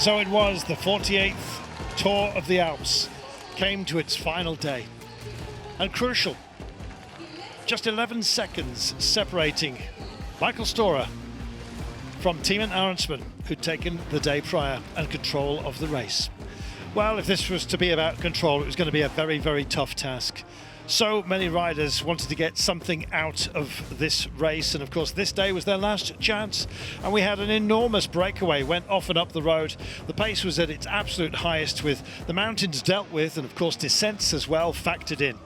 So it was, the 48th Tour of the Alps came to its final day. And crucial, just 11 seconds separating Michael Storer from Timo Arensman, who'd taken the day prior and control of the race. Well, if this was to be about control, it was going to be a very, very tough task. So many riders wanted to get something out of this race, and of course this day was their last chance, and we had an enormous breakaway, went off and up the road. The pace was at its absolute highest, with the mountains dealt with, and of course descents as well factored in.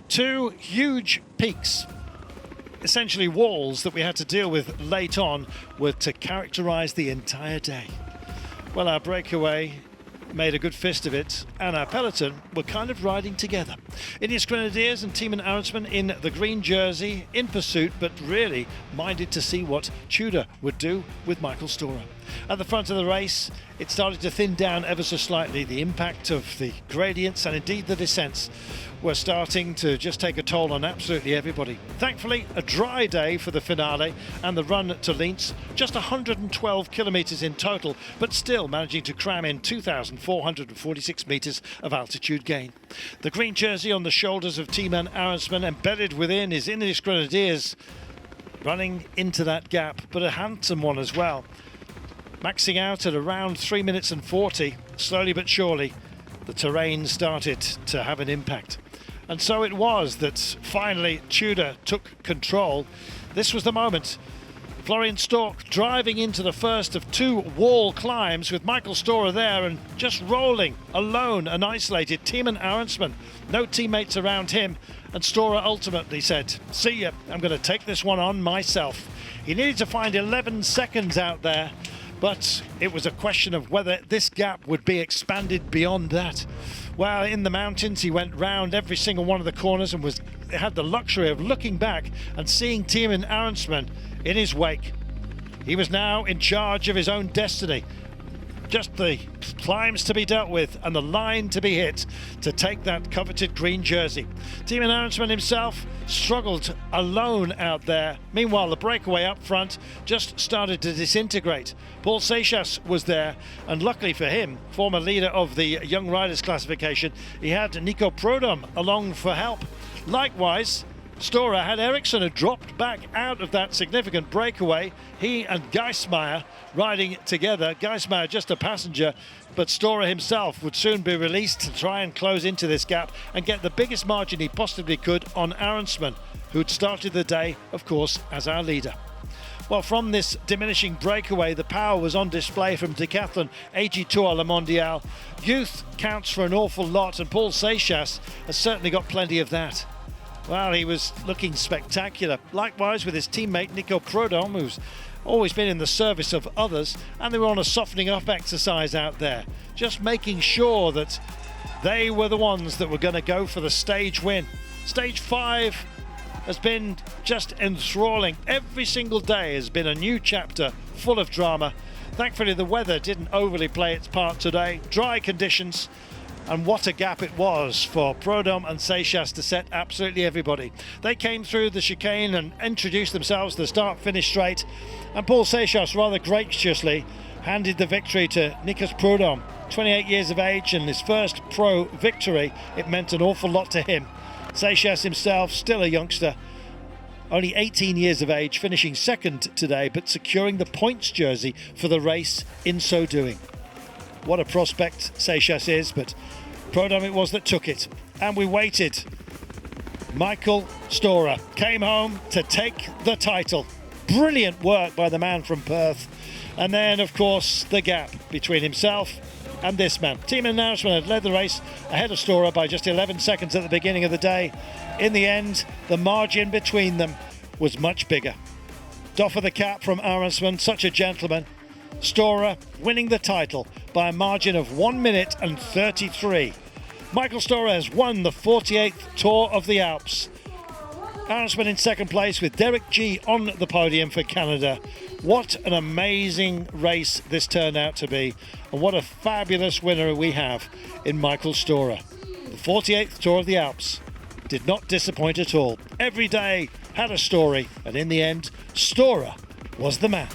Two huge peaks, essentially walls, that we had to deal with late on, were to characterize the entire day. Well, our breakaway made a good fist of it, and our peloton were kind of riding together. Ineos Grenadiers and Timo Arensman in the green jersey, in pursuit, but really minded to see what TotA would do with Michael Storer. At the front of the race, it started to thin down ever so slightly. The impact of the gradients and indeed the descents were starting to just take a toll on absolutely everybody. Thankfully, a dry day for the finale and the run to Lienz, just 112 kilometres in total, but still managing to cram in 2,446 metres of altitude gain. The green jersey on the shoulders of Timo Arensman, embedded within his Ineos Grenadiers, running into that gap, but a handsome one as well. Maxing out at around 3 minutes and 40, slowly but surely, the terrain started to have an impact. And so it was that finally TotA took control. This was the moment. Florian Stork driving into the first of two wall climbs with Michael Storer there and just rolling alone and isolated. Timo Arensman, no teammates around him, and Storer ultimately said, "See ya, I'm going to take this one on myself." He needed to find 11 seconds out there, but it was a question of whether this gap would be expanded beyond that. Well, in the mountains, he went round every single one of the corners and had the luxury of looking back and seeing Timo Arensman in his wake. He was now in charge of his own destiny. Just the climbs to be dealt with and the line to be hit to take that coveted green jersey. Timo Arensman himself struggled alone out there. Meanwhile, the breakaway up front just started to disintegrate. Paul Seixas was there, and luckily for him, former leader of the Young Riders classification, he had Nico Prodom along for help. Likewise, Storer had Ericsson, who dropped back out of that significant breakaway. He and Geismeier riding together. Geismeier just a passenger, but Storer himself would soon be released to try and close into this gap and get the biggest margin he possibly could on Arensman, who'd started the day, of course, as our leader. Well, from this diminishing breakaway, the power was on display from Decathlon AG Tour Le Mondial. Youth counts for an awful lot, and Paul Seixas has certainly got plenty of that. Well, he was looking spectacular. Likewise with his teammate Nico Prodom, who's always been in the service of others, and they were on a softening up exercise out there, just making sure that they were the ones that were going to go for the stage win. Stage 5 has been just enthralling. Every single day has been a new chapter full of drama. Thankfully, the weather didn't overly play its part today. Dry conditions. And what a gap it was for Prodom and Seixas to set absolutely everybody. They came through the chicane and introduced themselves to the start-finish straight, and Paul Seixas rather graciously handed the victory to Nikos Prodom. 28 years of age and his first pro victory, it meant an awful lot to him. Seixas himself, still a youngster, only 18 years of age, finishing second today, but securing the points jersey for the race in so doing. What a prospect Seixas is, but Prodom it was that took it, and we waited. Michael Storer came home to take the title. Brilliant work by the man from Perth. And then, of course, the gap between himself and this man. Timo Arensman had led the race ahead of Storer by just 11 seconds at the beginning of the day. In the end, the margin between them was much bigger. Doff of the cap from Arensman, such a gentleman. Storer winning the title by a margin of 1 minute and 33. Michael Storer has won the 48th Tour of the Alps. Arensman in second place with Derek G on the podium for Canada. What an amazing race this turned out to be, and what a fabulous winner we have in Michael Storer. The 48th Tour of the Alps did not disappoint at all. Every day had a story, and in the end, Storer was the man.